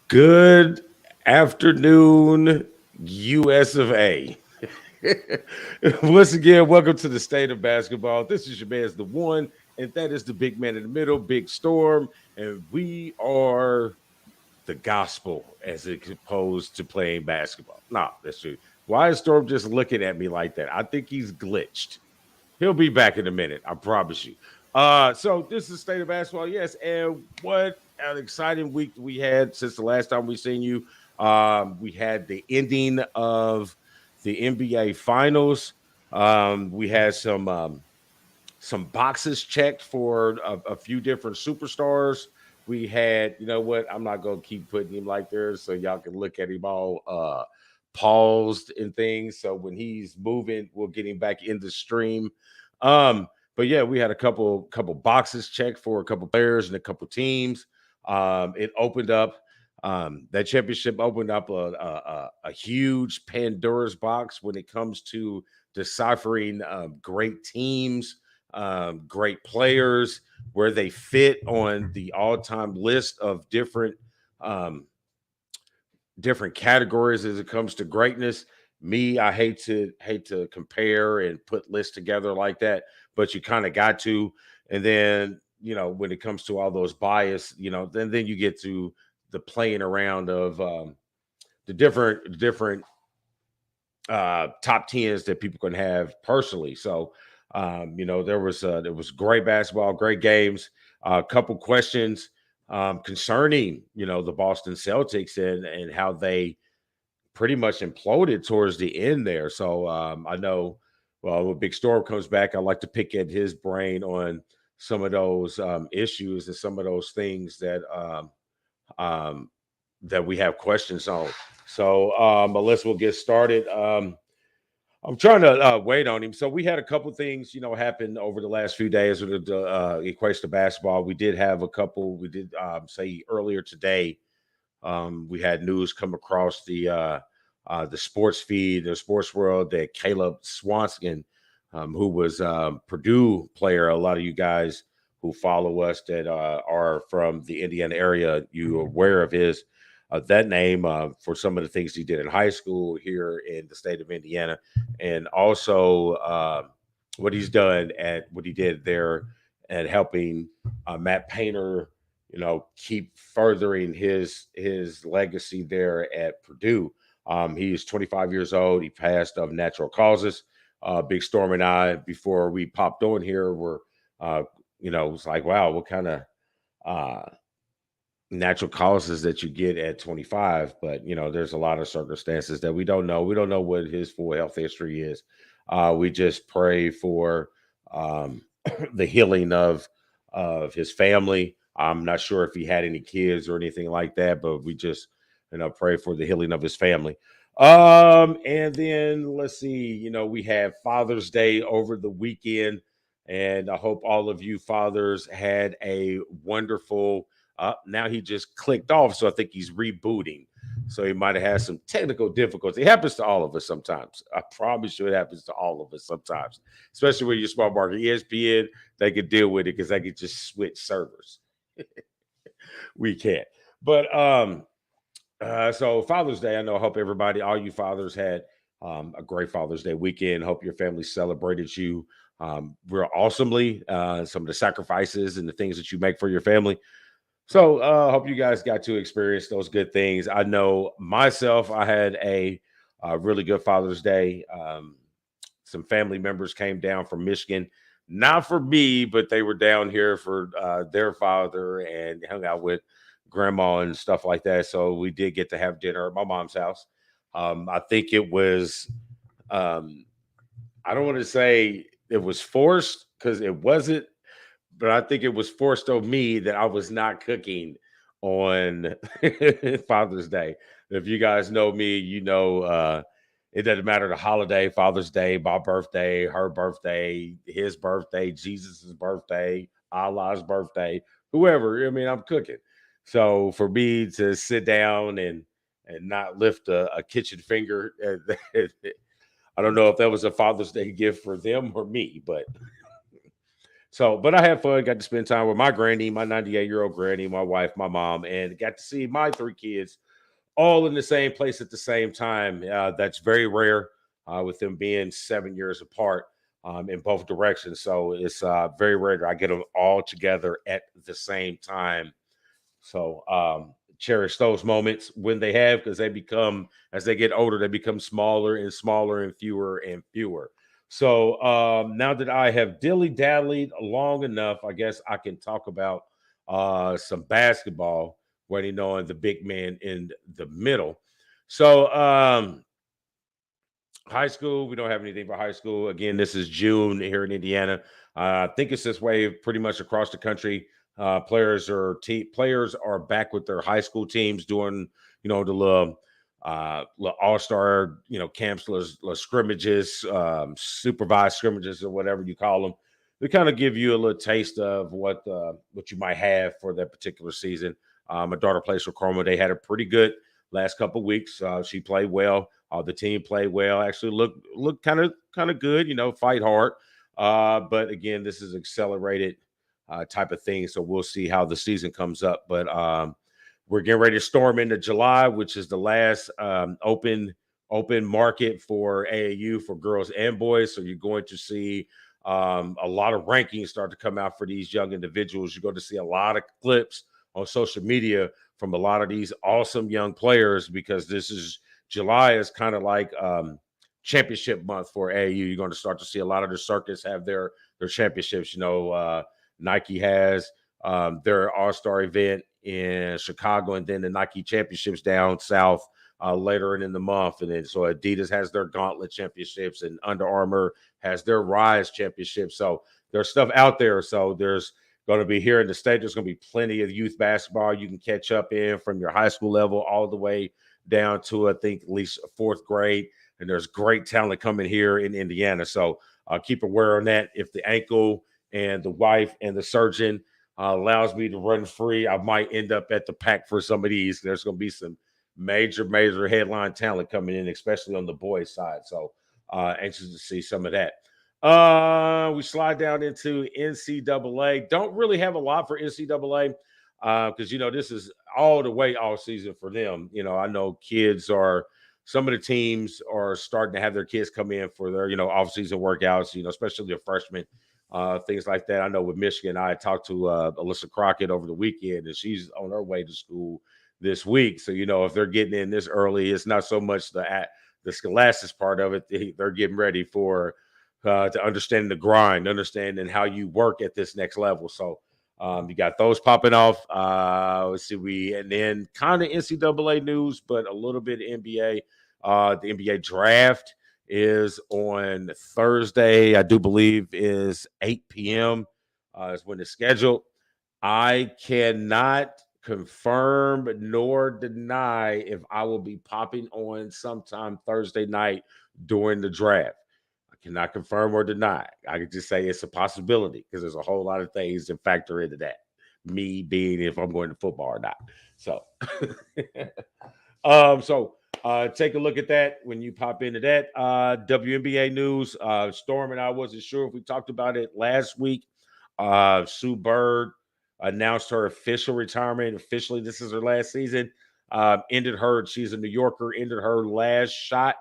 Good afternoon, US of A. Once again, welcome to the state of basketball. This is your man's the one, and that is the big man in the middle, Big Storm. And we are the gospel as opposed to playing basketball. No, that's true. Why is Storm just looking at me like that? I think he's glitched. He'll be back in a minute, I promise you. So this is State of Basketball, yes. And what an exciting week we had since the last time we seen you. We had the ending of the NBA Finals. We had some boxes checked for a few different superstars. We had, you know what? I'm not gonna keep putting him like there, so y'all can look at him all paused and things. So when he's moving, we'll get him back in the stream. But yeah, we had a couple boxes checked for a couple players and a couple teams. It opened up that championship opened up a huge Pandora's box when it comes to deciphering great teams, great players, where they fit on the all-time list of um, different categories as it comes to greatness. Me, I hate to compare and put lists together like that, but you kind of got to. And then when it comes to all those bias, then you get to the playing around of the different top tens that people can have personally. So there was great basketball, great games. A couple questions concerning the Boston Celtics and how they pretty much imploded towards the end there. So I know, well, when Big Storm comes back, I like to pick at his brain on some of those issues and some of those things um, that we have questions on. So, Melissa, we'll get started. I'm trying to wait on him. So we had a couple things, happen over the last few days with the equates to basketball. We did have a couple. We did say earlier today. We had news come across the sports feed, the sports world, that Caleb Swanson, who was Purdue player. A lot of you guys who follow us that are from the Indiana area, you are aware of his that name for some of the things he did in high school here in the state of Indiana, and also what he's done at what he did there at helping Matt Painter, keep furthering his legacy there at Purdue. He's 25 years old. He passed of natural causes. Big Storm and I, before we popped on here, were, it was like, wow, what kind of uh, natural causes that you get at 25? But there's a lot of circumstances that we don't know. We don't know what his full health history is. We just pray for um, the healing of his family. I'm not sure if he had any kids or anything like that, but we just pray for the healing of his family. And then let's see, we had Father's Day over the weekend, and I hope all of you fathers had a wonderful. Now he just clicked off, so I think he's rebooting. So he might have had some technical difficulty. It happens to all of us sometimes. I promise you, it happens to all of us sometimes, especially when you're small market. ESPN, they could deal with it because they could just switch servers. We can't. But so Father's Day, I know. I hope everybody, all you fathers, had a great Father's Day weekend. Hope your family celebrated you real awesomely. Some of the sacrifices and the things that you make for your family. So hope you guys got to experience those good things. I know myself, I had a really good Father's Day. Some family members came down from Michigan, not for me, but they were down here for their father and hung out with grandma and stuff like that. So we did get to have dinner at my mom's house. I think it was, um, I don't want to say it was forced because it wasn't, but I think it was forced on me that I was not cooking on Father's Day. If you guys know me, it doesn't matter the holiday, Father's Day, my birthday, her birthday, his birthday, Jesus's birthday, Allah's birthday, whoever. I mean, I'm cooking. So for me to sit down and not lift a kitchen finger, I don't know if that was a Father's Day gift for them or me, but So, but I had fun. Got to spend time with my granny, my 98-year-old granny, my wife, my mom, and got to see my three kids all in the same place at the same time. That's very rare with them being 7 years apart in both directions. So it's very rare that I get them all together at the same time. So cherish those moments when they have, because they become, as they get older, they become smaller and smaller and fewer and fewer. So now that I have dilly dallied long enough, I guess I can talk about some basketball, waiting on the big man in the middle. So high school, we don't have anything for high school. Again, this is June here in Indiana. I think it's this way pretty much across the country. Players are back with their high school teams doing, the little all star, camps, little scrimmages, supervised scrimmages, or whatever you call them. They kind of give you a little taste of what you might have for that particular season. My daughter plays for Chroma. They had a pretty good last couple weeks. She played well. The team played well. Actually, look kind of good. Fight hard. But again, this is accelerated type of thing. So we'll see how the season comes up. But we're getting ready to storm into July, which is the last open market for AAU for girls and boys. So you're going to see a lot of rankings start to come out for these young individuals. You're going to see a lot of clips on social media from a lot of these awesome young players, because this is July is kind of like championship month for AAU. You're going to start to see a lot of the circuits have their championships. Nike has their All-Star event in Chicago, and then the Nike championships down south later in the month. And then so Adidas has their Gauntlet championships, and Under Armour has their Rise championship. So there's stuff out there. So there's going to be here in the state. There's going to be plenty of youth basketball you can catch up in from your high school level all the way down to, I think, at least fourth grade. And there's great talent coming here in Indiana. So keep aware on that. If the ankle and the wife and the surgeon allows me to run free, I might end up at the pack for some of these. There's going to be some major headline talent coming in, especially on the boys' side. So anxious to see some of that. We slide down into NCAA. Don't really have a lot for NCAA because this is all the way all season for them. I know some of the teams are starting to have their kids come in for their off-season workouts. Especially the freshmen, things like that. I know with Michigan, I talked to Alyssa Crockett over the weekend, and she's on her way to school this week. So if they're getting in this early, it's not so much the scholastics part of it. They're getting ready for to understanding the grind, understanding how you work at this next level. So you got those popping off. Let's see, and then kind of NCAA news, but a little bit of NBA. The NBA draft is on Thursday, I do believe is 8 p.m. Is when it's scheduled. I cannot confirm nor deny if I will be popping on sometime Thursday night during the draft. I cannot confirm or deny. I can just say it's a possibility because there's a whole lot of things that factor into that. Me being if I'm going to football or not. So, take a look at that when you pop into that. WNBA news. Storm and I wasn't sure if we talked about it last week. Sue Bird announced her official retirement. Officially, this is her last season. She's a New Yorker, ended her last shot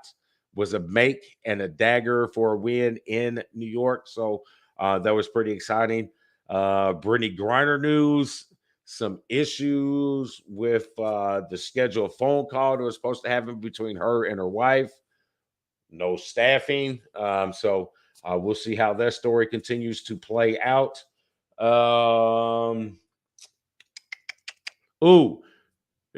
was a make and a dagger for a win in New York. So that was pretty exciting. Brittany Griner news, some issues with the scheduled phone call that was supposed to happen between her and her wife. No staffing. So we'll see how that story continues to play out.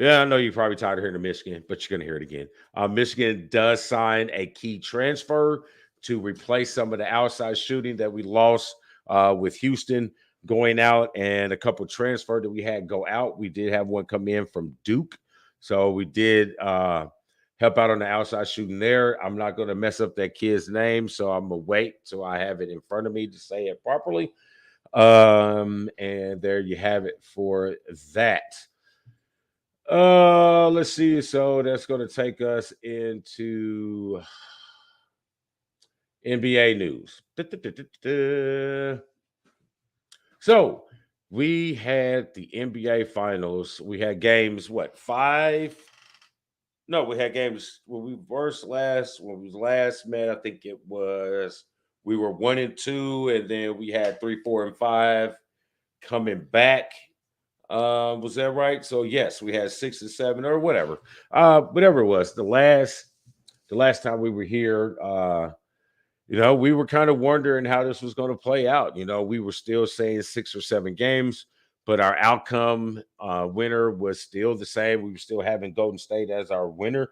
Yeah, I know you're probably tired of hearing of Michigan, but you're going to hear it again. Michigan does sign a key transfer to replace some of the outside shooting that we lost with Houston going out, and a couple transfer that we had go out. We did have one come in from Duke. So we did help out on the outside shooting there. I'm not going to mess up that kid's name, so I'm going to wait till I have it in front of me to say it properly. And there you have it for that. Let's see. So that's going to take us into NBA news. So we had the NBA finals. We had games, what, five? No, we had games when when we last met. I think it was we were 1-2, and then we had 3, 4, and 5 coming back. Was that right? So yes, we had 6 and 7 or whatever. Whatever it was. The last time we were here, we were kind of wondering how this was going to play out. We were still saying 6 or 7 games, but our outcome winner was still the same. We were still having Golden State as our winner.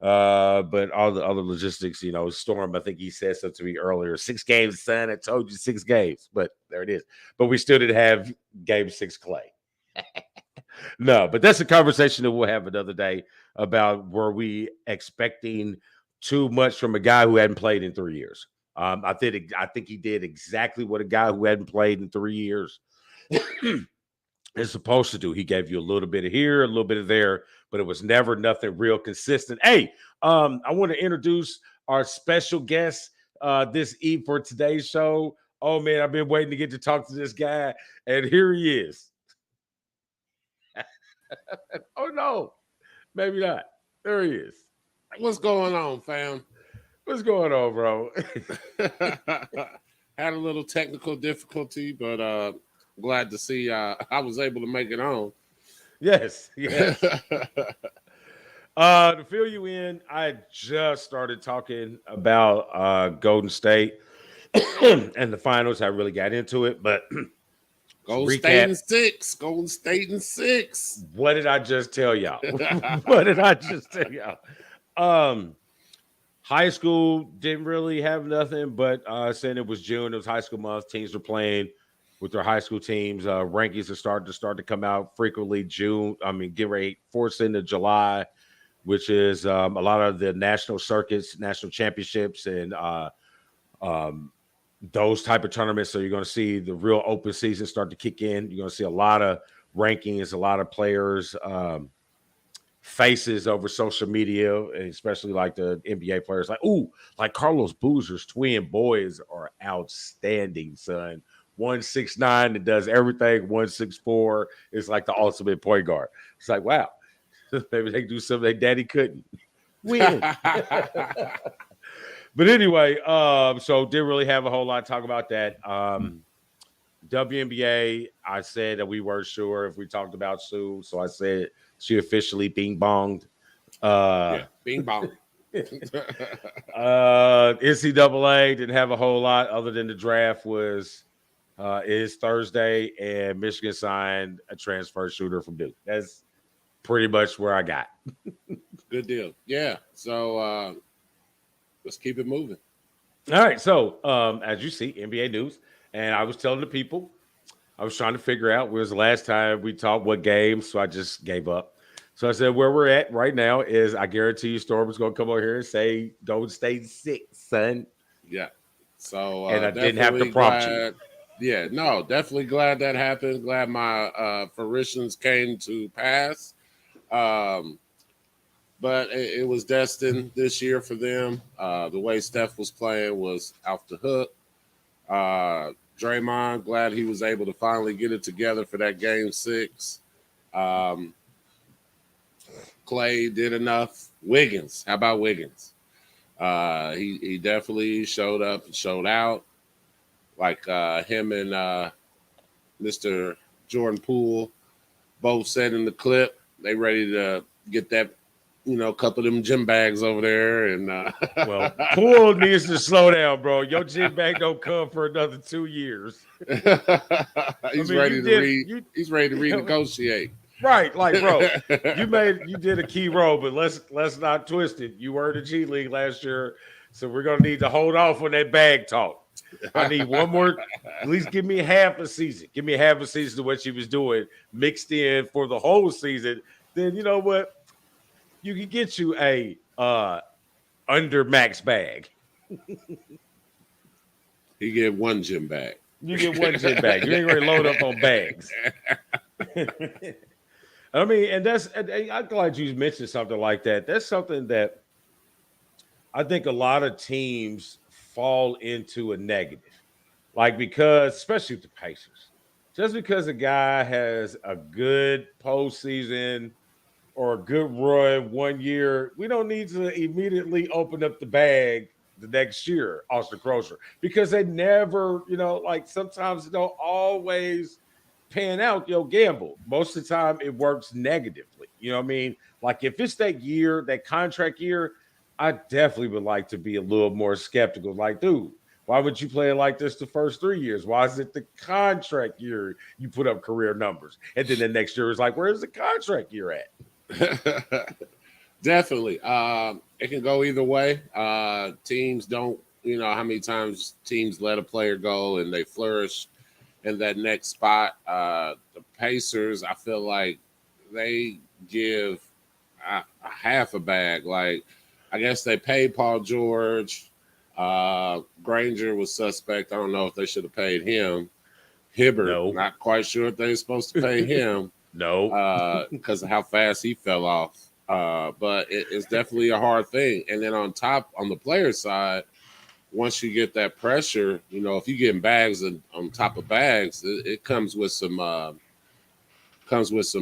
But all the other logistics, Storm, I think he said something to me earlier. 6 games, son. I told you 6 games, but there it is. But we still didn't have game 6 Clay. No, but that's a conversation that we'll have another day about were we expecting too much from a guy who hadn't played in 3 years. I think he did exactly what a guy who hadn't played in 3 years is supposed to do. He gave you a little bit of here, a little bit of there, but it was never nothing real consistent. Hey, I want to introduce our special guest this eve for today's show. Oh man, I've been waiting to get to talk to this guy, and here he is. Oh no, maybe not. There he is. What's going on, fam? What's going on, bro? Had a little technical difficulty, but glad to see I was able to make it on. Yes. To fill you in, I just started talking about Golden State and the finals. I really got into it, but Golden State in 6. Golden State in 6. What did I just tell y'all? What did I just tell y'all? High school didn't really have nothing, but saying it was June, it was high school month. Teams were playing with their high school teams. Rankings are starting to come out frequently. Get ready, forced into July, which is a lot of the national circuits, national championships, and those type of tournaments. So you're going to see the real open season start to kick in. You're going to see a lot of rankings, a lot of players' faces over social media, especially like the NBA players. Like Carlos Boozer's twin boys are outstanding, son. 169 that does everything. 164 is like the ultimate point guard. It's like, wow, maybe they do something their daddy couldn't. Win. But anyway, so didn't really have a whole lot to talk about that. WNBA, I said that we weren't sure if we talked about Sue, so I said she officially bing bonged. Bing bong. NCAA didn't have a whole lot other than the draft is Thursday, and Michigan signed a transfer shooter from Duke. That's pretty much where I got. Good deal. Yeah. So let's keep it moving. All right. So as you see, NBA news, and I was telling the people, I was trying to figure out when was the last time we talked what games, so I just gave up. So I said where we're at right now is I guarantee you Storm is going to come over here and say Golden State 6, son. Yeah. So and I didn't have to prompt you. Yeah, no, definitely glad that happened. Glad my fruitions came to pass. But it was destined this year for them. The way Steph was playing was off the hook. Draymond, glad he was able to finally get it together for that game 6. Clay did enough. Wiggins, how about Wiggins? He definitely showed up and showed out. Like him and Mr. Jordan Poole both said in the clip, they ready to get that, couple of them gym bags over there. And well, Poole needs to slow down, bro. Your gym bag don't come for another 2 years. He's ready to renegotiate. Right, like, bro, you did a key role, but let's not twist it. You were the G League last year, so we're gonna need to hold off on that bag talk. I need one more, at least give me half a season. Give me half a season of what she was doing mixed in for the whole season. Then you know what? You can get you a under max bag. You get one gym bag. You get one gym bag. You ain't ready to load up on bags. I mean, and I'm glad you mentioned something like that. That's something that I think a lot of teams fall into a negative. Like, because, especially with the Pacers, just because a guy has a good postseason or a good run one year, we don't need to immediately open up the bag the next year, Austin Crozier, because they never, like sometimes it don't always pan out. Gamble. Most of the time it works negatively. You know what I mean? Like if it's that year, that contract year, I definitely would like to be a little more skeptical. Like, dude, why would you play it like this the first 3 years? Why is it the contract year you put up career numbers? And then the next year is like, where's the contract year at? Definitely. It can go either way. Teams don't, how many times teams let a player go and they flourish in that next spot. The Pacers, I feel like they give a half a bag. Like, I guess they paid Paul George. Granger was suspect. I don't know if they should have paid him. Hibbert, No. not quite sure if they were supposed to pay him. No. Because of how fast he fell off. But it's definitely a hard thing. And then on the player side, once you get that pressure, if you're getting bags and on top of bags, it comes with some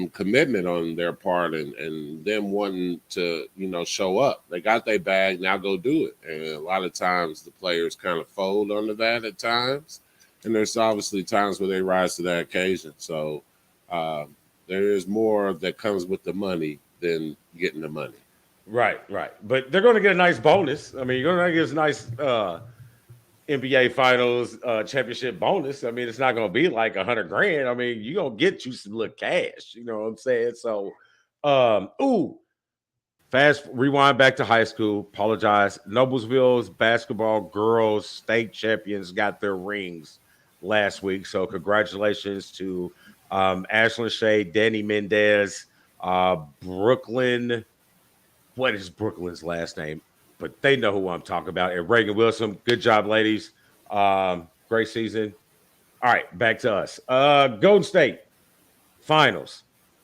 commitment on their part and them wanting to, show up. They got their bag, now go do it. And a lot of times the players kind of fold under that at times. And there's obviously times where they rise to that occasion. So there is more that comes with the money than getting the money. Right. But they're going to get a nice bonus. I mean, you're going to get a nice NBA Finals championship bonus. I mean, it's not going to be like $100,000. I mean, you're going to get you some little cash. You know what I'm saying? So, fast rewind back to high school. Apologize. Noblesville's basketball girls state champions got their rings last week. So, congratulations to Ashlyn Shea, Danny Mendez, Brooklyn. What is Brooklyn's last name? But they know who I'm talking about. And Reagan Wilson. Good job, ladies. Great season. All right, back to us. Golden State Finals.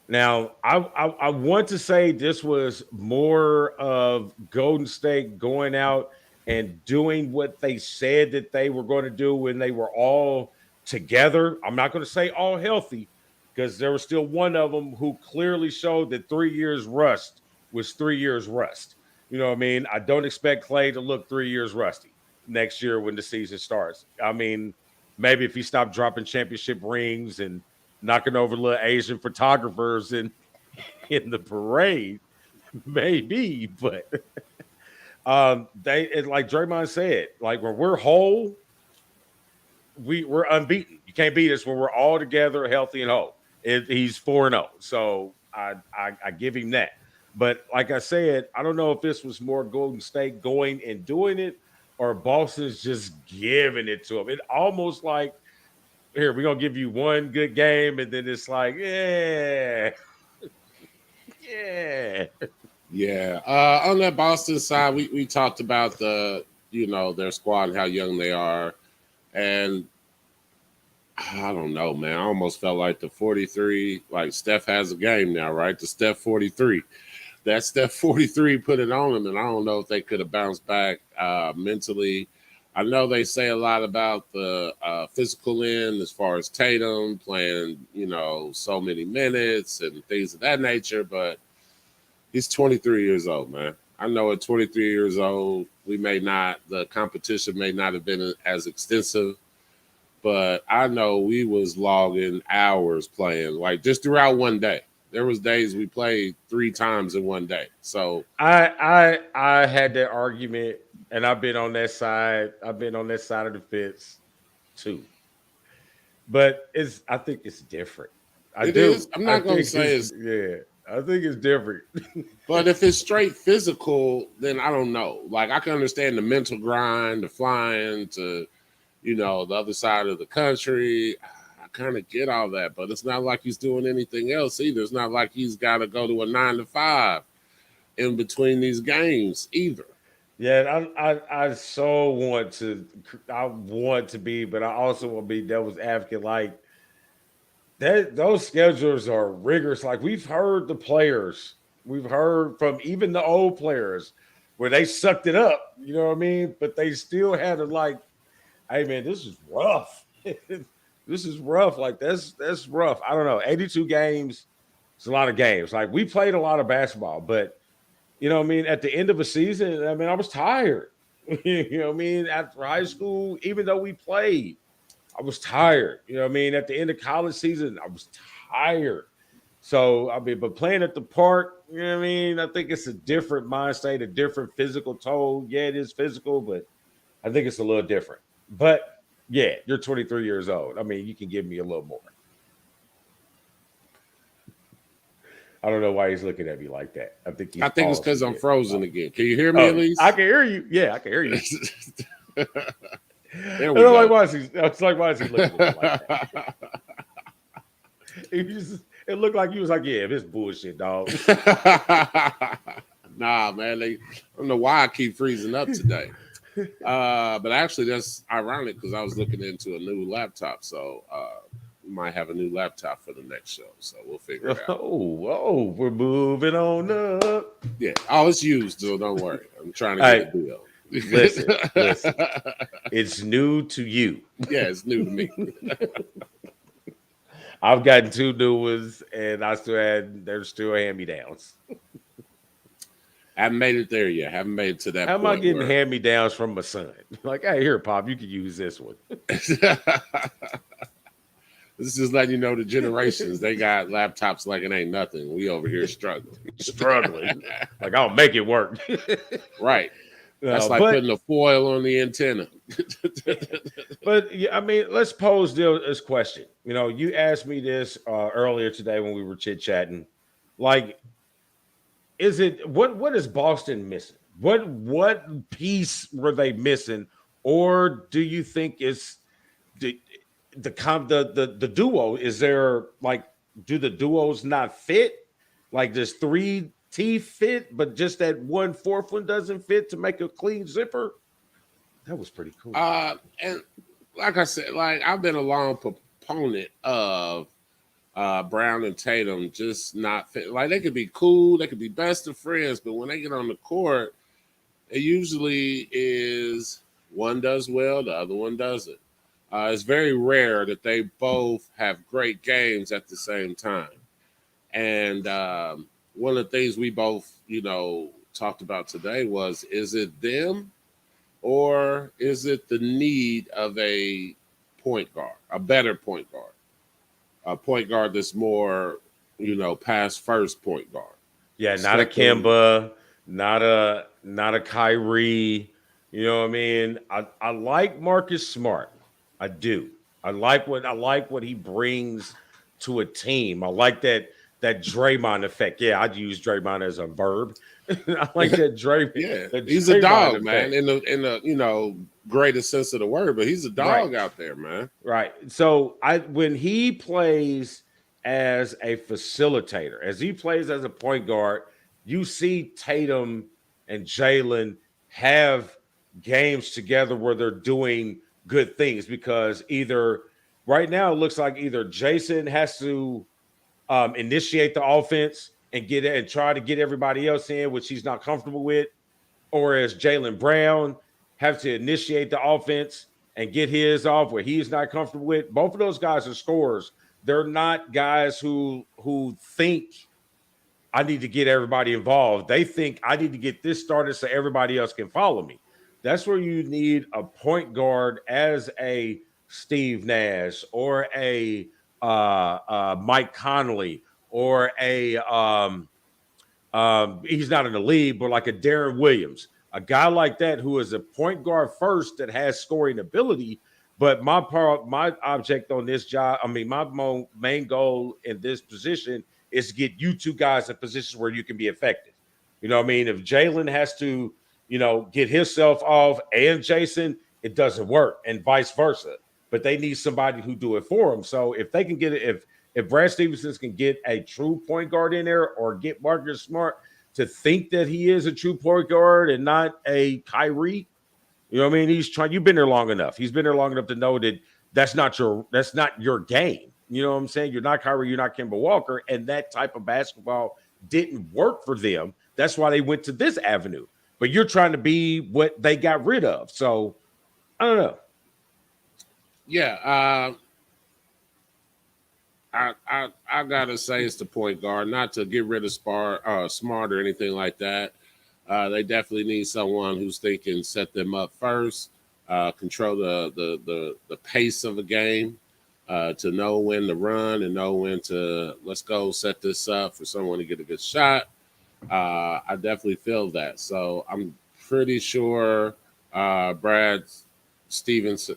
Now, I want to say this was more of Golden State going out and doing what they said that they were going to do when they were all together. I'm not going to say all healthy because there was still one of them who clearly showed that 3 years rust was 3 years rust. You know what I mean? I don't expect Clay to look 3 years rusty next year when the season starts. I mean, maybe if he stopped dropping championship rings and knocking over little Asian photographers in the parade, maybe. But they like Draymond said, like when we're whole, we're unbeaten. You can't beat us when we're all together, healthy and whole. He's 4-0, so I give him that. But like I said, I don't know if this was more Golden State going and doing it or Boston's just giving it to him. It almost like, here, we're going to give you one good game, and then it's like, yeah. Yeah. On that Boston side, we talked about their squad and how young they are. And I don't know, man. I almost felt like the 43, like Steph has a game now, right? The Steph 43. That Steph 43 put it on them, and I don't know if they could have bounced back mentally. I know they say a lot about the physical end as far as Tatum playing, so many minutes and things of that nature, but he's 23 years old, man. I know at 23 years old, the competition may not have been as extensive, but I know we was logging hours playing, like just throughout one day. There was days we played 3 times in one day. So I had that argument, and I've been on that side. I've been on that side of the fence too. But I think it's different. It is. I'm not going to say it's I think it's different. But if it's straight physical, then I don't know. Like I can understand the mental grind, the flying to, the other side of the country. I kind of get all that, but it's not like he's doing anything else either. It's not like he's got to go to a 9 to 5 in between these games either. Yeah, I so want to. I want to be, but I also want to be devil's advocate. Like that, those schedules are rigorous. Like we've heard the players, we've heard from even the old players where they sucked it up. You know what I mean? But they still had to like, hey man, this is rough. this is rough. Like that's rough. I don't know. 82 games. It's a lot of games. Like we played a lot of basketball, but you know what I mean? At the end of a season, I mean, I was tired. You know what I mean? After high school, even though we played, I was tired. You know what I mean? At the end of college season, I was tired. So, I mean, but playing at the park, you know what I mean? I think it's a different mind state, a different physical toll. Yeah, it is physical, but I think it's a little different. But yeah, you're 23 years old. I mean, you can give me a little more. I don't know why he's looking at me like that. I think it's because I'm frozen again. Can you hear me at least? I can hear you. Yeah, I can hear you. There we go. Like, why is he looking at me like that? It looked like he was like, yeah, this bullshit, dog. Nah, man. I don't know why I keep freezing up today. But actually, that's ironic because I was looking into a new laptop. So we might have a new laptop for the next show. So we'll figure it out. Oh, we're moving on up. Yeah. Oh, it's used, so don't worry. I'm trying to get a deal. Listen. It's new to you. Yeah, it's new to me. I've gotten 2 new ones, and they're still hand-me-downs. I haven't made it there yet. Haven't made it to that How point. am I getting hand-me-downs from my son? Like, hey, here, Pop, you can use this one. This is letting you know the generations. They got laptops like it ain't nothing. We over here struggling. Like, I'll make it work. Right. That's like putting a foil on the antenna. But yeah, I mean, let's pose this question. You know, you asked me this earlier today when we were chit-chatting. Like, is it what is Boston missing? What piece were they missing? Or do you think it's the duo? Is there like, do the duos not fit? Like, does 3T fit, but just that 1/4 one doesn't fit to make a clean zipper? That was pretty cool. And like I said, like I've been a long proponent of Brown and Tatum just not fit. Like they could be cool, they could be best of friends, but when they get on the court, it usually is one does well, the other one doesn't. It's very rare that they both have great games at the same time. And one of the things we both, talked about today was, is it them or is it the need of a point guard, a better point guard, a point guard that's more, pass first point guard? Yeah, not a Kemba, not a Kyrie. You know what I mean? I like Marcus Smart. I do. I like what he brings to a team. I like that Draymond effect. Yeah, I'd use Draymond as a verb. I like that Draymond. Yeah, he's a dog, effect. Man. In the greatest sense of the word, but he's a dog out there, man. Right. So when he plays as a facilitator, as he plays as a point guard, you see Tatum and Jalen have games together where they're doing good things, because either right now it looks like either Jason has to initiate the offense and try to get everybody else in, which he's not comfortable with, or as Jaylen Brown have to initiate the offense and get his off where he's not comfortable with. Both of those guys are scorers. They're not guys who think I need to get everybody involved. They think I need to get this started so everybody else can follow me. That's where you need a point guard as a Steve Nash or a Mike Conley or a he's not in the league, but like a Darren Williams, a guy like that who is a point guard first that has scoring ability. But my object on this job, my main goal in this position is to get you two guys in positions where you can be effective. You know what I mean? If Jalen has to, get himself off and Jason, it doesn't work, and vice versa. But they need somebody who do it for them. So if they can get it, if Brad Stevenson can get a true point guard in there, or get Marcus Smart to think that he is a true point guard and not a Kyrie, you know what I mean? You've been there long enough. He's been there long enough to know that that's not your game. You know what I'm saying? You're not Kyrie, you're not Kemba Walker, and that type of basketball didn't work for them. That's why they went to this avenue. But you're trying to be what they got rid of. So I don't know. Yeah. I gotta say it's the point guard, not to get rid of Smart or anything like that. They definitely need someone who's thinking set them up first, control the pace of a game, to know when to run and know when to let's go set this up for someone to get a good shot. I definitely feel that. So I'm pretty sure Brad Stevenson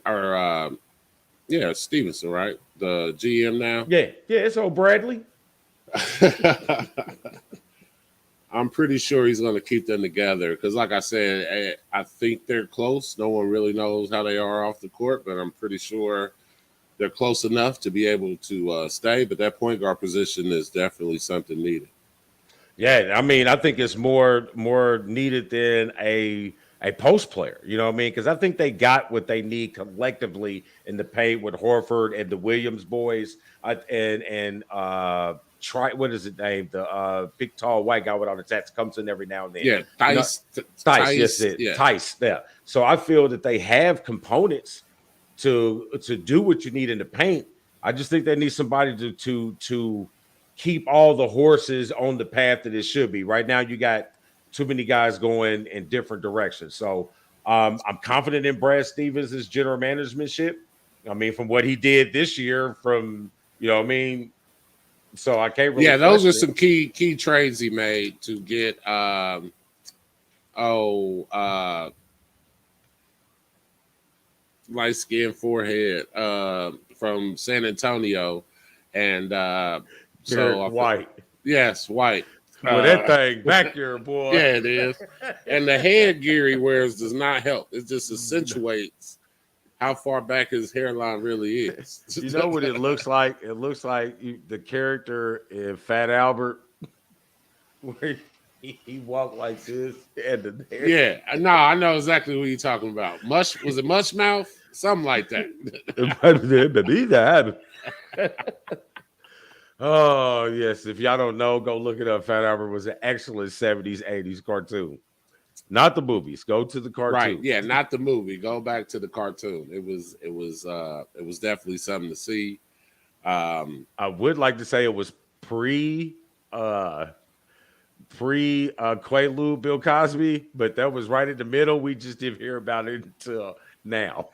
Stevenson, right? The GM now. Yeah, it's old Bradley. I'm pretty sure he's going to keep them together because, like I said, I think they're close. No one really knows how they are off the court, but I'm pretty sure they're close enough to be able to stay. But that point guard position is definitely something needed. Yeah, I mean, I think it's more needed than a post player. You know what I mean? Because I think they got what they need collectively in the paint with Horford and the Williams boys, try what is it named? The big tall white guy with all the tats comes in every now and then. Yeah, Tice. Tice, yes, Tice. Yeah. So I feel that they have components to do what you need in the paint. I just think they need somebody to keep all the horses on the path that it should be. Right now, you got too many guys going in different directions. So I'm confident in Brad Stevens' general managementship. I mean, from what he did this year, so I can't really. Yeah, those are some key trades he made to get light skin forehead from San Antonio, and White. Yes, White. Well, that thing back there, boy. Yeah, it is. And the headgear he wears does not help. It just accentuates how far back his hairline really is. You know what it looks like? It looks like the character in Fat Albert, where he walked like this, and the hair. Yeah, no, I know exactly what you're talking about. Was it Mush Mouth? Something like that. Oh, yes. If y'all don't know, go look it up. Fat Albert was an excellent 70s, 80s cartoon. Not the movies. Go to the cartoon. Right. Yeah, not the movie. Go back to the cartoon. It was definitely something to see. I would like to say it was pre Quaalude Bill Cosby, but that was right in the middle. We just didn't hear about it until now.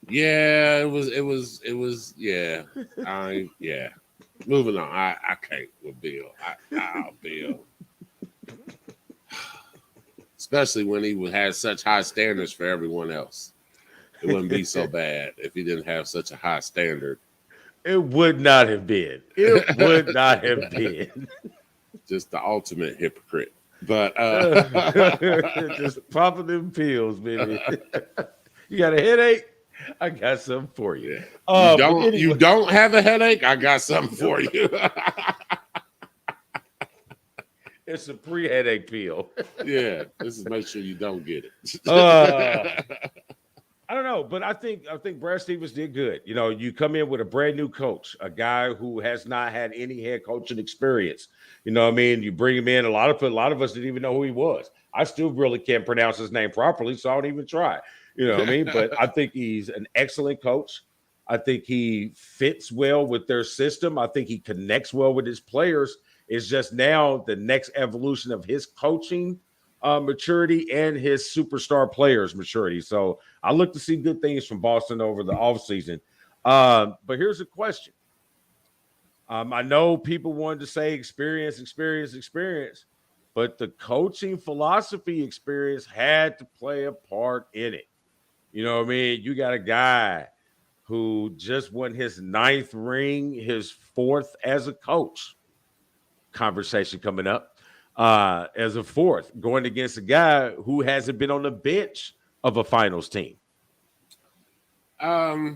Yeah, it was. Yeah, yeah. Moving on. I can't with Bill. Bill, especially when he had such high standards for everyone else. It wouldn't be so bad if he didn't have such a high standard. It would not have been. It would not have been. Just the ultimate hypocrite. But just popping them pills, baby. You got a headache? I got something for you. You don't have a headache? I got something for you. It's a pre-headache pill. Yeah, this is make sure you don't get it. I don't know, but I think Brad Stevens did good. You know, you come in with a brand new coach, a guy who has not had any head coaching experience. You know what I mean? You bring him in. A lot of us didn't even know who he was. I still really can't pronounce his name properly, so I don't even try. You know what I mean? But I think he's an excellent coach. I think he fits well with their system. I think he connects well with his players. It's just now the next evolution of his coaching maturity and his superstar players' maturity. So I look to see good things from Boston over the offseason. But here's a question. I know people wanted to say experience, but the coaching philosophy experience had to play a part in it. You know what I mean? You got a guy who just won his 9th ring, his 4th as a coach. Conversation coming up as a 4th, going against a guy who hasn't been on the bench of a finals team. I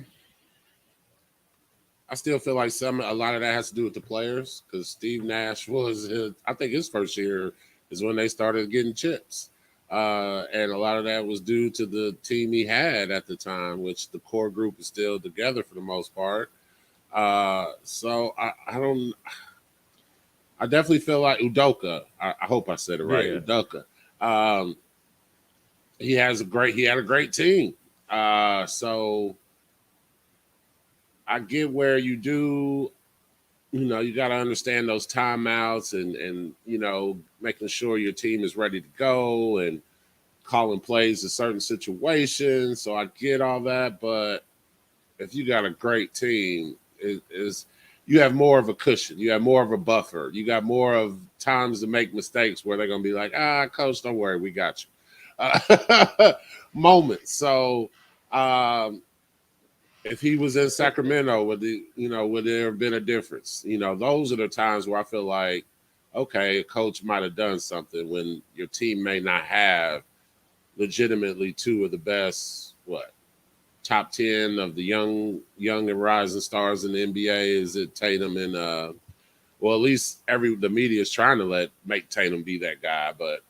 still feel like a lot of that has to do with the players because Steve Nash I think his first year is when they started getting chips. And a lot of that was due to the team he had at the time, which the core group is still together for the most part. So I definitely feel like Udoka. I hope I said it right. Yeah. Udoka. He had a great team. So I get where you do. You got to understand those timeouts and making sure your team is ready to go and calling plays in certain situations. So I get all that, but if you got a great team, you have more of a cushion. You have more of a buffer. You got more of times to make mistakes where they're going to be like, coach, don't worry, we got you. Moments. So if he was in Sacramento, would there have been a difference? Those are the times where I feel like, okay, a coach might have done something when your team may not have legitimately two of the best, top 10 of the young and rising stars in the NBA. Is it Tatum and at least the media is trying to make Tatum be that guy, but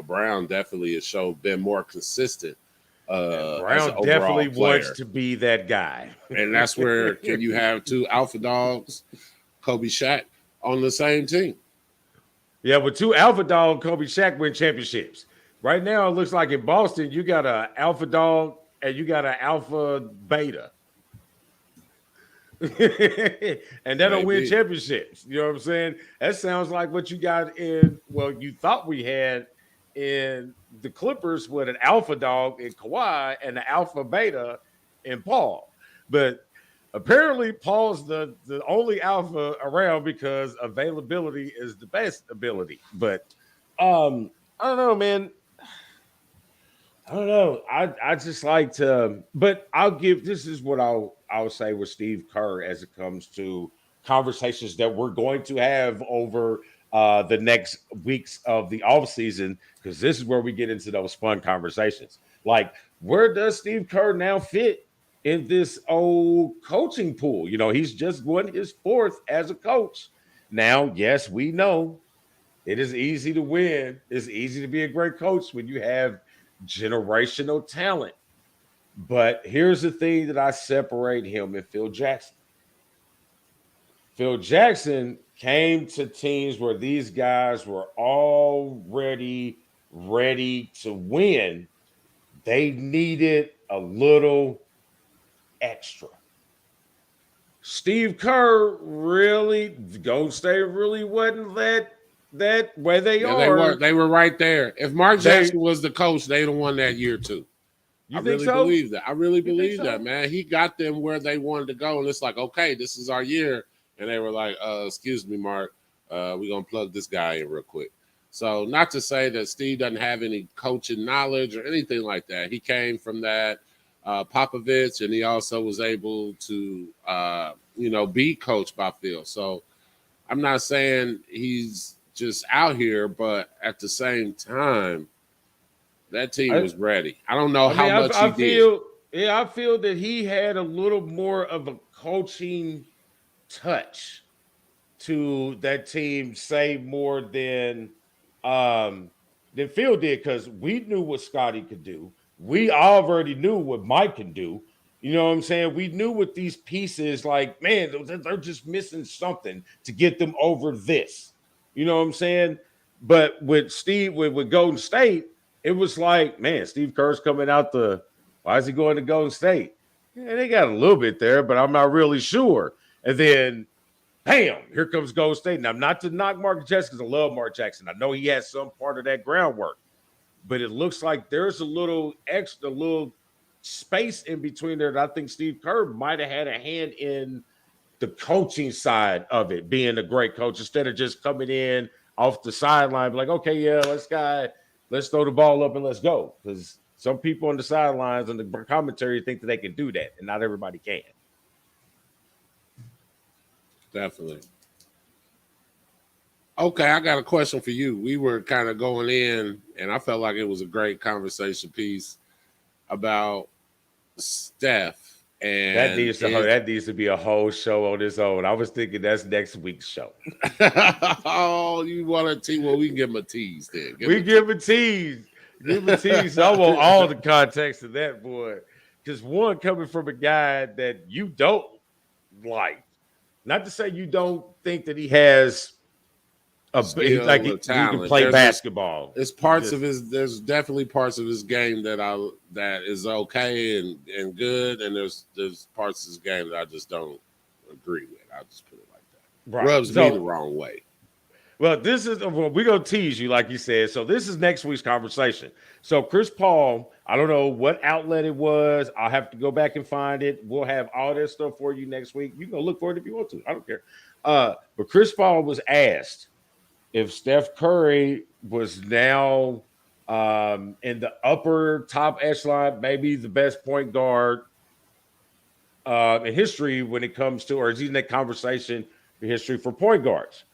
Brown definitely has been more consistent. Brown definitely wants to be that guy, and that's where can you have two alpha dogs, Kobe, Shaq, on the same team? Yeah, with two alpha dog, Kobe, Shaq win championships. Right now, it looks like in Boston, you got an alpha dog and you got an alpha beta. And they don't win championships. You know what I'm saying? That sounds like what you got you thought we had in the Clippers with an alpha dog in Kawhi and an alpha beta in Paul. But apparently Paul's the only alpha around because availability is the best ability. But I don't know, man. I don't know. I just like to, but this is what I'll say with Steve Kerr as it comes to conversations that we're going to have over the next weeks of the off season, because this is where we get into those fun conversations. Like, where does Steve Kerr now fit in this old coaching pool? He's just won his fourth as a coach. Now, yes, we know it is easy to win. It's easy to be a great coach when you have generational talent. But here's the thing that I separate him and Phil Jackson. Phil Jackson came to teams where these guys were already ready to win. They needed a little extra. Steve Kerr Golden State really wasn't that way they are. They were right there. If Mark Jackson was the coach, they'd have won that year too. I really believe that. I really believe that, man. He got them where they wanted to go, and it's like, okay, this is our year. And they were like, excuse me, Mark, we're going to plug this guy in real quick. So not to say that Steve doesn't have any coaching knowledge or anything like that. He came from that Popovich, and he also was able to, be coached by Phil. So I'm not saying he's just out here, but at the same time, that team was ready. I don't know how much he did. Yeah, I feel that he had a little more of a coaching touch to that team, say more than Phil did, because we knew what Scotty could do. We already knew what Mike can do. You know what I'm saying? We knew what these pieces, like, man, they're just missing something to get them over this. You know what I'm saying? But with Steve, with Golden State, it was like, man, Steve Kerr's coming out why is he going to Golden State? Yeah, they got a little bit there, but I'm not really sure. And then, bam, here comes Golden State. Now, not to knock Mark Jackson, because I love Mark Jackson. I know he has some part of that groundwork, but it looks like there's a little space in between there that I think Steve Kerr might have had a hand in the coaching side of it, being a great coach, instead of just coming in off the sideline, like, okay, yeah, let's throw the ball up and let's go. Because some people on the sidelines and the commentary think that they can do that, and not everybody can. Definitely. Okay, I got a question for you. We were kind of going in, and I felt like it was a great conversation piece about Steph. And that needs to be a whole show on its own. I was thinking that's next week's show. Oh, you want a tease? Well, we can give him a tease then. Give him a tease. Give him a tease. I want all the context of that, boy. Because one, coming from a guy that you don't like, not to say you don't think that he has He's like skill or he can talent. play basketball. There's parts of his. There's definitely parts of his game that is okay and good, and there's parts of his game that I just don't agree with. I'll just put it like that. Right. Rubs me the wrong way. Well, this is we're gonna tease you, like you said. So this is next week's conversation. So Chris Paul, I don't know what outlet it was. I'll have to go back and find it. We'll have all that stuff for you next week. You can go look for it if you want to. I don't care. But Chris Paul was asked if Steph Curry was now in the upper top echelon, maybe the best point guard in history when it comes to, or is he in that conversation in history for point guards?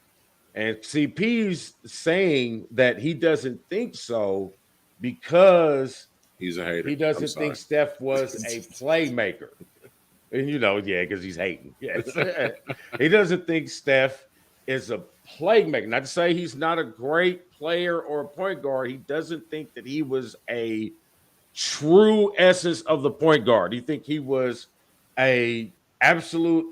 And CP's saying that he doesn't think so because he's a hater. He doesn't think Steph was a playmaker. And because he's hating. Yes. He doesn't think Steph is a playmaker. Not to say he's not a great player or a point guard. He doesn't think that he was a true essence of the point guard. He think he was a absolute,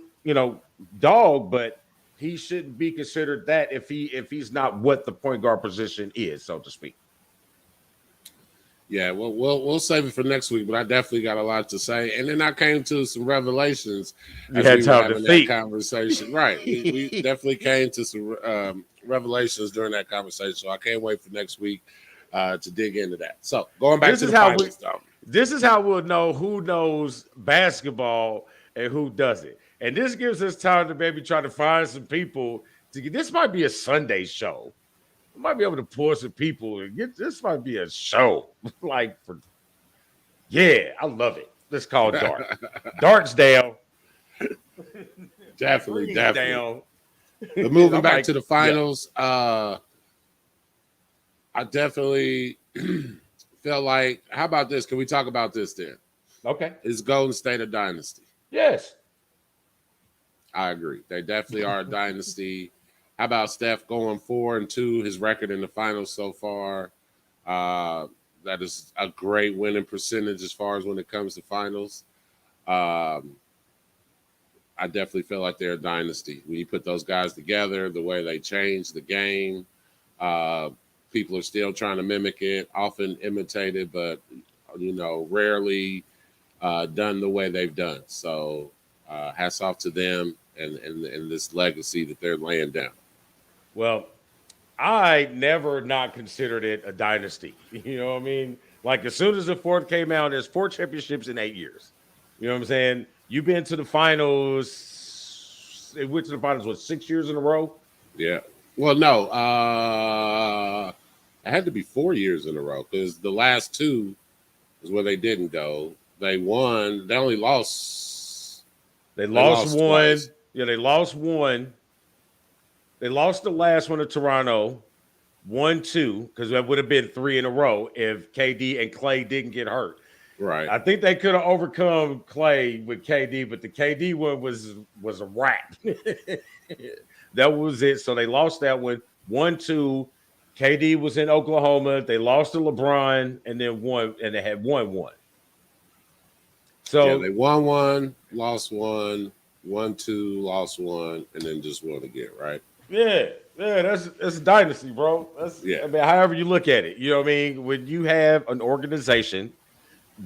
dog, but he shouldn't be considered that if he's not what the point guard position is, so to speak. Yeah, well, we'll save it for next week, but I definitely got a lot to say. And then I came to some revelations as we were having that conversation. Right. We definitely came to some revelations during that conversation. So I can't wait for next week to dig into that. So going back to the finals, this is how we'll know who knows basketball and who doesn't. And this gives us time to maybe try to find some people to get. This might be a Sunday show. We might be able to pull some people and get. This might be a show. I love it. Let's call it Dart. Dart's down. Definitely. Down. But moving back to the finals, I definitely felt like. How about this? Can we talk about this then? Okay. Is Golden State a dynasty? Yes. I agree. They definitely are a dynasty. How about Steph going 4-2? His record in the finals so far. That is a great winning percentage as far as when it comes to finals. I definitely feel like they're a dynasty. When you put those guys together, the way they change the game, people are still trying to mimic it, often imitated, but rarely done the way they've done. So hats off to them and this legacy that they're laying down. Well, I never not considered it a dynasty. You know what I mean? Like as soon as the fourth came out, there's 4 championships in 8 years. You know what I'm saying? You've been to the finals. It went to the finals, 6 years in a row? Yeah. Well, no. It had to be 4 years in a row because the last 2 is where they didn't go. They won. They only lost. They lost one. Twice. Yeah, they lost one. They lost the last one to Toronto, 1-2, because that would have been 3 in a row if KD and Clay didn't get hurt. Right. I think they could have overcome Clay with KD, but the KD one was a wrap. That was it. So they lost that one, 1-2. KD was in Oklahoma. They lost to LeBron and then won, and they had 1-1. So they won 1, lost 1, 1-2, lost 1, and then just won again, right? Yeah, that's a dynasty, bro. I mean, however you look at it, you know what I mean? When you have an organization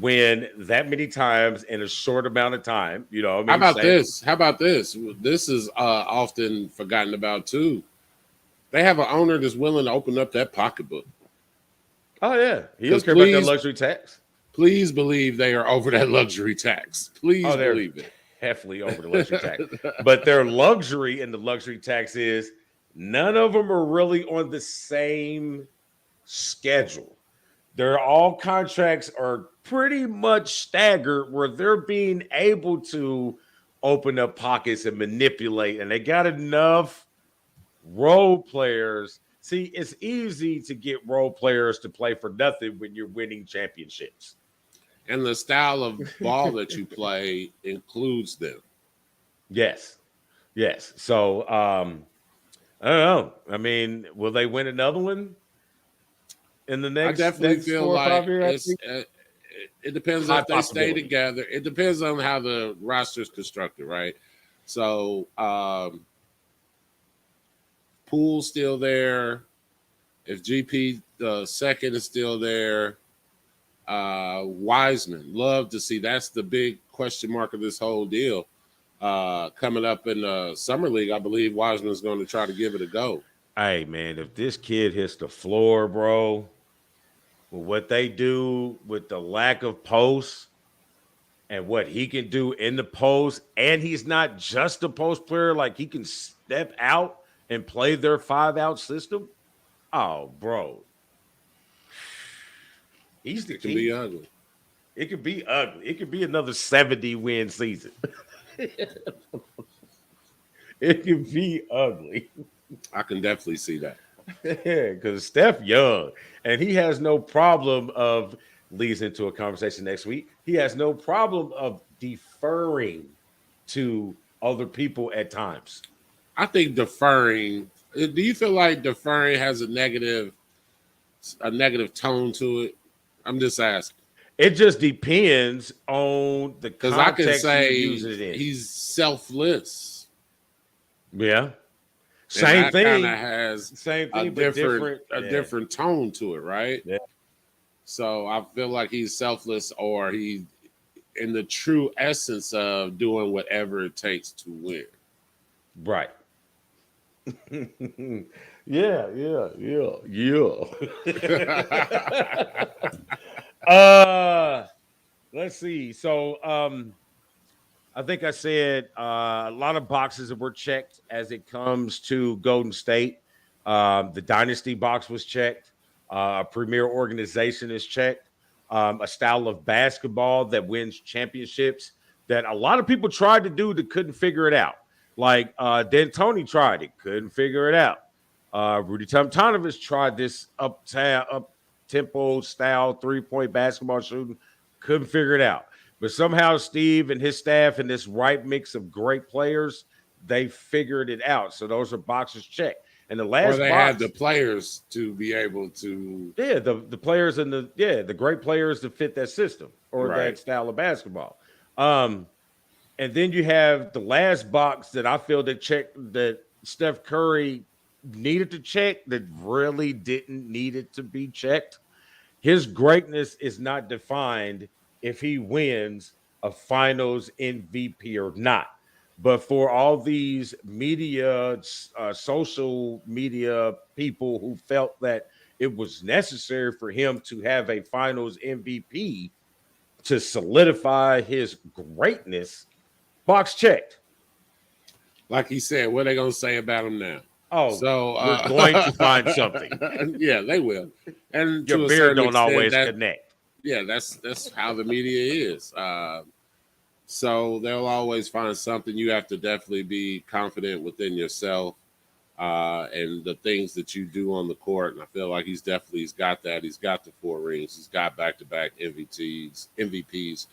win that many times in a short amount of time, you know what I mean? How about this? This is often forgotten about too. They have an owner that's willing to open up that pocketbook. Oh, yeah. He don't care about that luxury tax. Please believe they are over that luxury tax. Please believe it. Definitely over the luxury tax. But their luxury in the luxury tax is none of them are really on the same schedule. They're all contracts are pretty much staggered where they're being able to open up pockets and manipulate. And they got enough role players. See, it's easy to get role players to play for nothing when you're winning championships. And the style of ball that you play includes them. Yes. So, I don't know. I mean, will they win another one in the next? I definitely feel like it depends if they stay together. It depends on how the roster is constructed, right? So, Poole's still there, if GP the second is still there, Wiseman, love to see. That's the big question mark of this whole deal. Coming up in the summer league, I believe Wiseman's going to try to give it a go. Hey man, if this kid hits the floor, bro, with what they do with the lack of posts and what he can do in the post, and he's not just a post player, like he can step out and play their 5-out system. Oh, bro. He's the It can be key. ugly. It could be ugly. It could be another 70-win season. It could be ugly. I can definitely see that. Yeah, because Steph young, and he has no problem of leads into a conversation next week. He has no problem of deferring to other people at times. I think deferring. Do you feel like deferring has a negative tone to it? I'm just asking. It just depends on the Because I can context say you use it in. he's selfless. Yeah. Same thing. Kind of has Same thing, a but different tone to it, right? Yeah. So I feel like he's selfless, or he in the true essence of doing whatever it takes to win. Right. Yeah. Let's see. So I think I said a lot of boxes that were checked as it comes to Golden State. The Dynasty box was checked. A premier organization is checked. A style of basketball that wins championships that a lot of people tried to do that couldn't figure it out. Like D'Antoni tried it, couldn't figure it out. Rudy Tomjanovich tried this up tempo style 3-point basketball shooting, couldn't figure it out. But somehow Steve and his staff and this right mix of great players, they figured it out. So those are boxes checked. And the last or they box, had the players to be able to. Yeah, the players and the great players to fit that system or Right. that style of basketball. And then you have the last box that I feel that Steph Curry needed to check that really didn't need it to be checked. His greatness is not defined if he wins a finals MVP or not. But for all these media, social media people who felt that it was necessary for him to have a finals MVP to solidify his greatness, box checked. Like he said, what are they going to say about him now? Oh, so we're going to find something. Yeah, they will. And your beard don't always connect. Yeah, that's how the media is. So they'll always find something. You have to definitely be confident within yourself and the things that you do on the court. And I feel like he's got that. He's got the 4 rings. He's got back-to-back MVPs,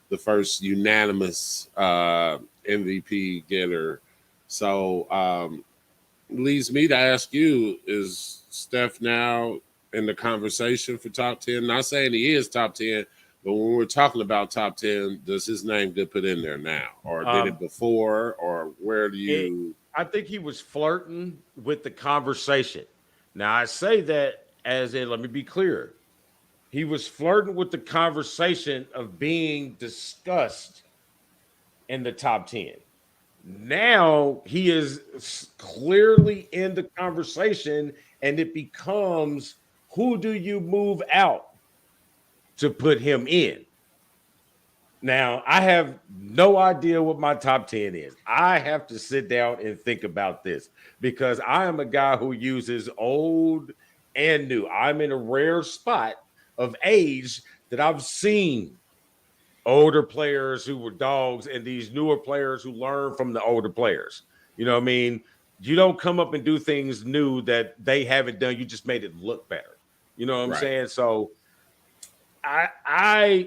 the first unanimous MVP getter. So leads me to ask you, is Steph now in the conversation for top 10? Not saying he is top 10, but when we're talking about top 10, does his name get put in there now? Or did it before? Or where do you... I think he was flirting with the conversation. Now, I say that as in, let me be clear. He was flirting with the conversation of being discussed in the top 10. Now he is clearly in the conversation, and it becomes, who do you move out to put him in? Now, I have no idea what my top 10 is. I have to sit down and think about this because I am a guy who uses old and new. I'm in a rare spot of age that I've seen older players who were dogs and these newer players who learn from the older players. You know what I mean? You don't come up and do things new that they haven't done. You just made it look better. You know what I'm saying? So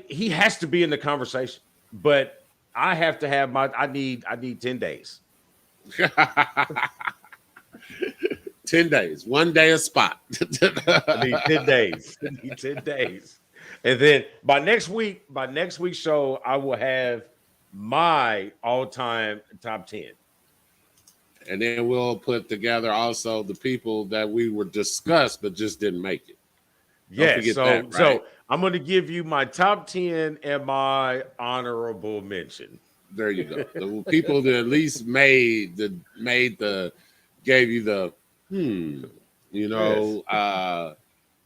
he has to be in the conversation, but I have to have I need 10 days. 10 days, 1 day a spot. I need 10 days. I need 10 days. And then by next week's show, I will have my all-time top 10. And then we'll put together also the people that we were discussed but just didn't make it. Don't forget that, right? So I'm going to give you my top 10 and my honorable mention. There you go. The people that at least gave you the you know. Yes.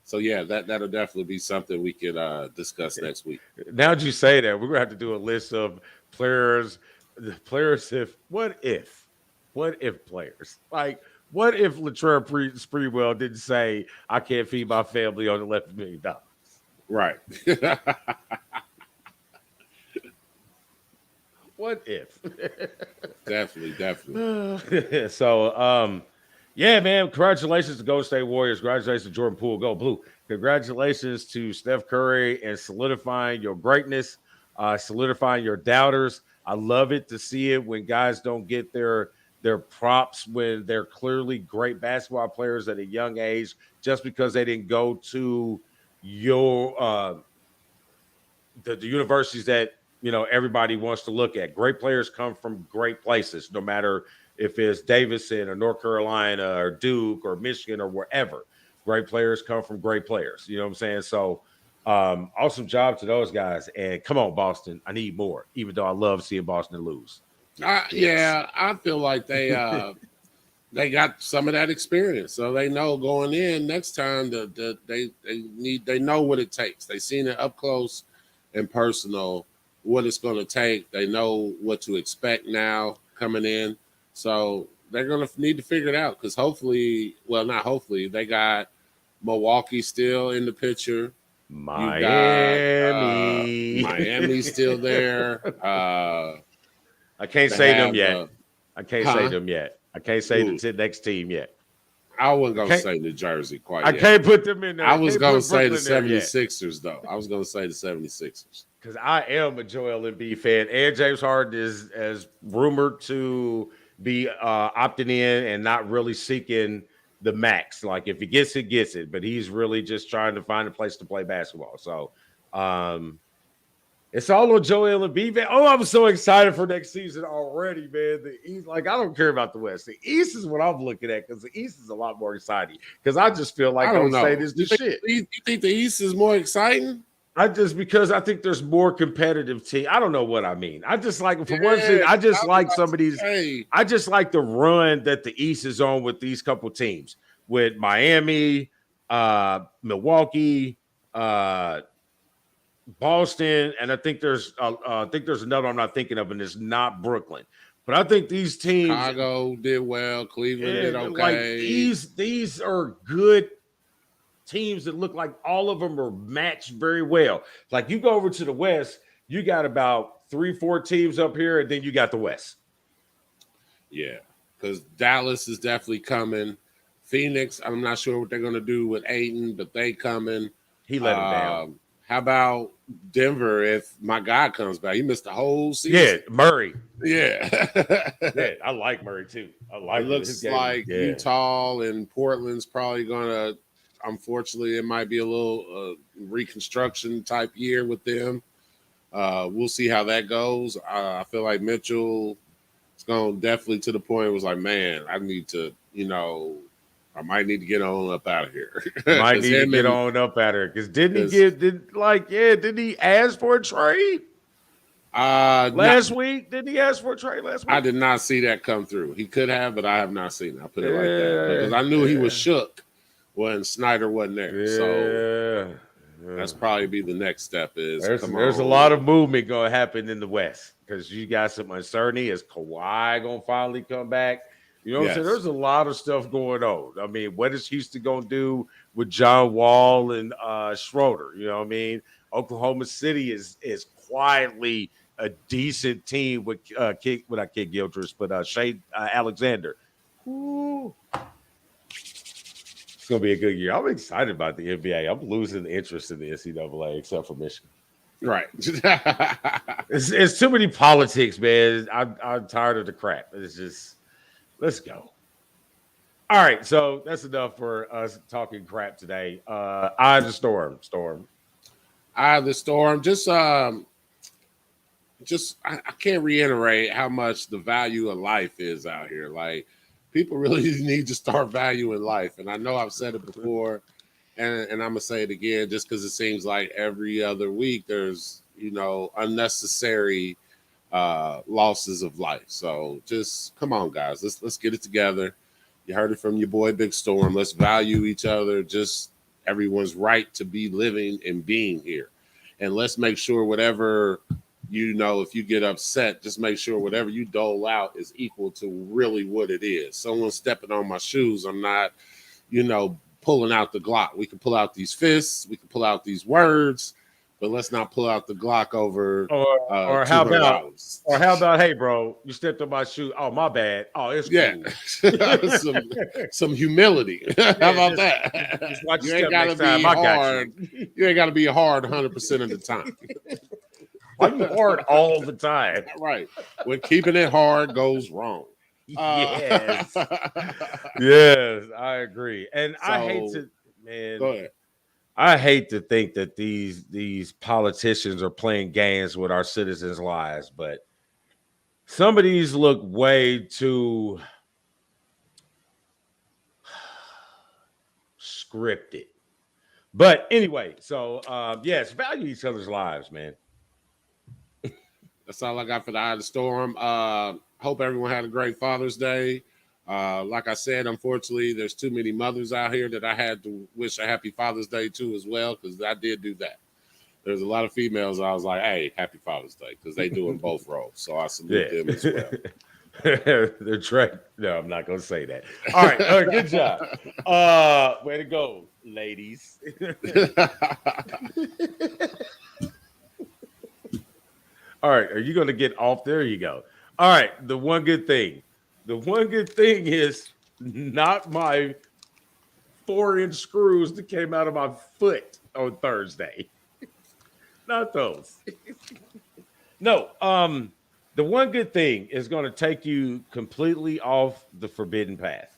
So yeah, that'll definitely be something we could discuss next week. Now that you say that, we're gonna have to do a list of players. The players, what if players, like what if Latrell Sprewell didn't say I can't feed my family on $11 million? Right. What if? Definitely. So, yeah, man, congratulations to Golden State Warriors. Congratulations to Jordan Poole. Go Blue. Congratulations to Steph Curry and solidifying your greatness, solidifying your doubters. I love it to see it when guys don't get their props when they're clearly great basketball players at a young age just because they didn't go to your the universities that everybody wants to look at. Great players come from great places, no matter if it's Davidson or North Carolina or Duke or Michigan or wherever. Great players come from great players. You know what I'm saying? So awesome job to those guys. And come on, Boston. I need more, even though I love seeing Boston lose. Yeah, I feel like they got some of that experience, so they know going in next time that they know what it takes. They've seen it up close and personal, what it's going to take. They know what to expect now coming in, so they're going to need to figure it out. Because not hopefully, they got Milwaukee still in the picture. Miami, Miami's still there. I can't say them yet. I can't say them yet. I can't say the next team yet. I wasn't going to say New Jersey quite yet. I can't put them in there. I was going to say the 76ers, though. I was going to say the 76ers. Because I am a Joel Embiid fan. And James Harden is rumored to be opting in and not really seeking the max. Like, if he gets it, gets it. But he's really just trying to find a place to play basketball. So, it's all on Joel Embiid, man. Oh, I'm so excited for next season already, man. The East, I don't care about the West. The East is what I'm looking at because the East is a lot more exciting. Because I just feel like Golden State is the shit. You think the East is more exciting? Because I think there's more competitive team. I don't know what I mean. I just like one thing. I just like some of these. I just like the run that the East is on with these couple teams, with Miami, Milwaukee, Boston, and I think there's another I'm not thinking of, and it's not Brooklyn. But I think these teams, Chicago did well, Cleveland did okay. Like these are good teams that look like all of them are matched very well. Like, you go over to the West, you got about 3-4 teams up here, and then you got the West. Yeah, because Dallas is definitely coming. Phoenix, I'm not sure what they're going to do with Ayton, but they coming. He let him down. How about Denver if my guy comes back? He missed the whole season. Yeah, Murray. Yeah. Yeah, I like Murray too. It looks like Utah and Portland's probably going to, unfortunately, it might be a little reconstruction type year with them. We'll see how that goes. I feel like Mitchell is going definitely to the point where it was like, man, I need to, I might need to get on up out of here. Might need to get on up out of here. Because didn't he ask for a trade? Last week? Didn't he ask for a trade last week? I did not see that come through. He could have, but I have not seen it. I'll put it like that. Because I knew he was shook when Snyder wasn't there. So that's probably be the next step there's a lot of movement going to happen in the West. Because you got some uncertainty. Is Kawhi going to finally come back? You know what I'm saying? There's a lot of stuff going on. I mean, what is Houston going to do with John Wall and Schroeder? You know what I mean? Oklahoma City is quietly a decent team with not Kid Gildress, but Shea Alexander. Ooh. It's going to be a good year. I'm excited about the NBA. I'm losing the interest in the NCAA except for Michigan. Right. It's too many politics, man. I'm tired of the crap. It's just... Let's go. All right, so that's enough for us talking crap today. Eye of the storm. Eye of the storm. I can't reiterate how much the value of life is out here. Like, people really need to start valuing life. And I know I've said it before, and I'm gonna say it again, just because it seems like every other week there's unnecessary losses of life. So just come on, guys, let's get it together. You heard it from your boy Big Storm. Let's value each other. Just everyone's right to be living and being here, and let's make sure whatever. If you get upset, just make sure whatever you dole out is equal to really what it is. Someone stepping on my shoes, I'm not, pulling out the Glock. We can pull out these fists, we can pull out these words, but let's not pull out the Glock over or how about, hey, bro, you stepped on my shoe. Oh, my bad. Oh, it's cool. some humility. How about that? Just watch you ain't gotta be hard. You ain't gotta be hard 100% of the time. Why you hard all the time? Right. When keeping it hard goes wrong. Yes. Yes, I agree. And I hate to, man. Go ahead. I hate to think that these politicians are playing games with our citizens' lives, but some of these look way too scripted. But anyway, so yes, value each other's lives, man. That's all I got for the Eye of the Storm. Hope everyone had a great Father's Day. Like I said, unfortunately, there's too many mothers out here that I had to wish a happy Father's Day to as well, because I did do that. There's a lot of females I was like, hey, happy Father's Day, because they doing both roles. So I salute them as well. They're trying. No, I'm not going to say that. All right, good job. Way to go, ladies. All right, are you going to get off? There you go. All right, the one good thing is not my 4-inch screws that came out of my foot on Thursday. Not those. No, the one good thing is going to take you completely off the forbidden path.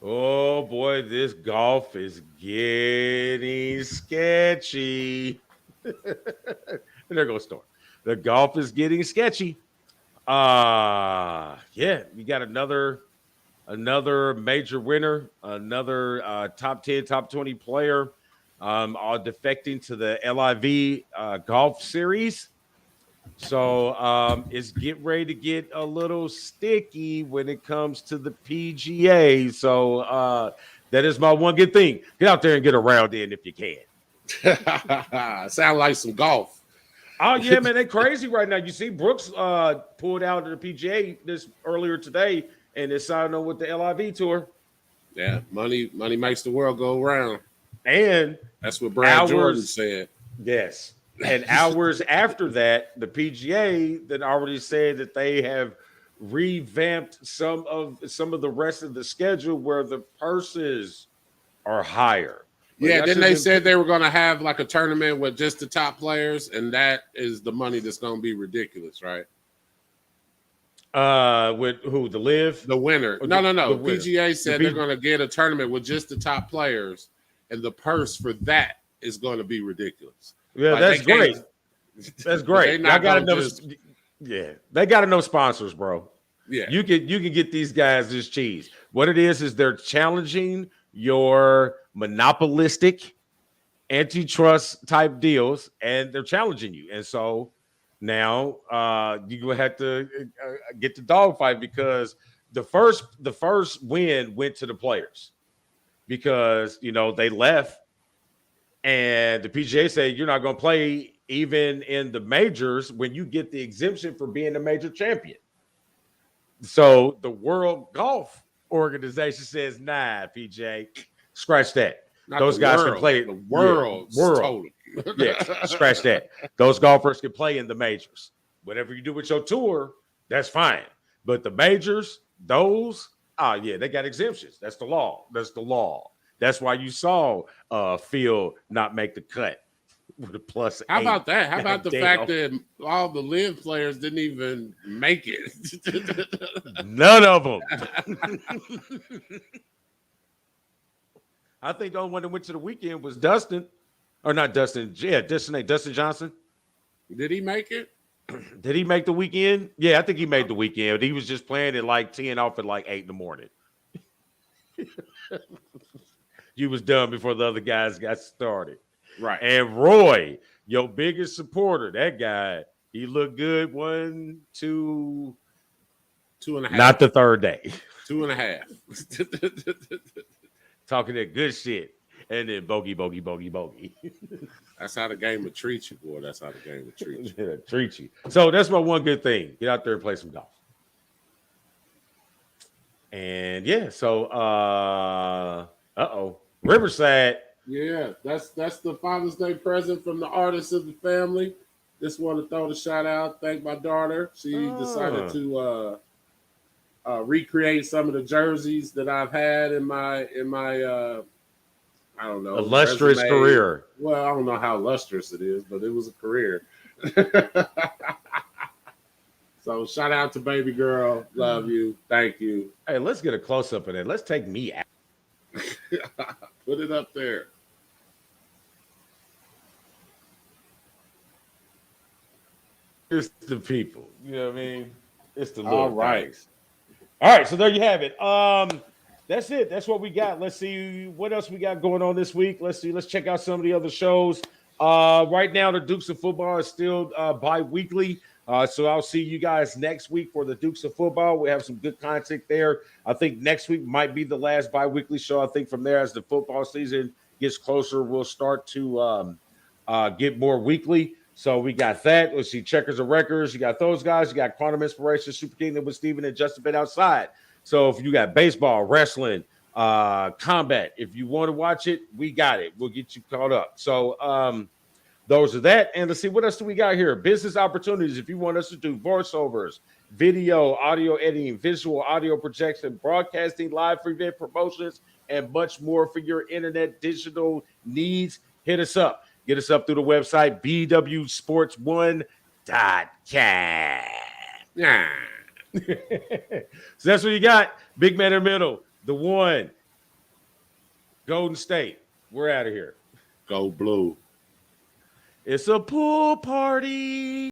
Oh boy, this golf is getting sketchy. There goes Storm. The golf is getting sketchy. Yeah, you got another major winner, another top 10, top 20 player, all defecting to the LIV golf series. So it's getting ready to get a little sticky when it comes to the PGA. So that is my one good thing. Get out there and get a round in if you can. Sound like some golf. Oh yeah, man, they crazy right now. You see, Brooks pulled out of the PGA this earlier today, and is signed on with the LIV tour. Yeah, money makes the world go round, and that's what Brad Jordan said. Yes, and hours after that, the PGA that already said that they have revamped some of the rest of the schedule where the purses are higher. But yeah, then they said they were going to have like a tournament with just the top players, and that is the money that's going to be ridiculous, right? With who? The Live? The winner. No. The PGA said they're going to get a tournament with just the top players, and the purse for that is going to be ridiculous. Yeah, like, that's great. That's great. I got enough. Yeah, they got enough sponsors, bro. Yeah, you can get these guys this cheese. What it is they're challenging your monopolistic antitrust type deals, and they're challenging you. And so now you're gonna have to get the dogfight, because the first win went to the players because they left, and the PGA said you're not gonna play even in the majors when you get the exemption for being a major champion. So the World Golf Organization says, nah, PJ, scratch that. Not those guys world, can play the world. Totally. Yeah, scratch that. Those golfers can play in the majors. Whatever you do with your tour, that's fine. But the majors, those, they got exemptions. That's the law. That's why you saw Phil not make the cut with a plus. How about that? How about the fact that all the Live players didn't even make it? None of them. I think the only one that went to the weekend was Dustin. Or not Dustin. Yeah, Dustin Johnson. Did he make it? Did he make the weekend? Yeah, I think he made the weekend. He was just playing at like 10 off at like 8 in the morning. You was done before the other guys got started. Right. And Roy, your biggest supporter, that guy, he looked good 1, 2, 2.5. not the third day. 2.5. Talking that good shit. And then bogey. That's how the game would treat you, boy. That's how the game would treat you. Treat you. So that's my one good thing. Get out there and play some golf. And yeah, so Riverside. Yeah, that's the Father's Day present from the artists of the family. Just want to throw the shout out. Thank my daughter. She decided to recreate some of the jerseys that I've had in my I don't know, illustrious resume. career. Well, I don't know how illustrious it is, but it was a career. So shout out to baby girl. Love you. Thank you. Hey, let's get a close up of that. Let's take me out. Put it up there. It's the people. You know what I mean? It's the little All right. things. All right, so there you have it. That's it. That's what we got. Let's see what else we got going on this week. Let's see. Let's check out some of the other shows. Right now, the Dukes of Football is still bi-weekly. So I'll see you guys next week for the Dukes of Football. We have some good content there. I think next week might be the last bi-weekly show. I think from there, as the football season gets closer, we'll start to get more weekly. So we got that. Let's see, Checkers of Records. You got those guys. You got Quantum Inspiration, Super Kingdom with Steven and Justin Been Outside. So if you got baseball, wrestling, combat, if you want to watch it, we got it. We'll get you caught up. So those are that. And let's see, what else do we got here? Business opportunities. If you want us to do voiceovers, video, audio editing, visual, audio projection, broadcasting, live free event promotions, and much more for your internet digital needs, hit us up. Get us up through the website, BWSPORTS1.com. Yeah. So that's what you got. Big man in the middle. The one. Golden State. We're out of here. Go blue. It's a pool party.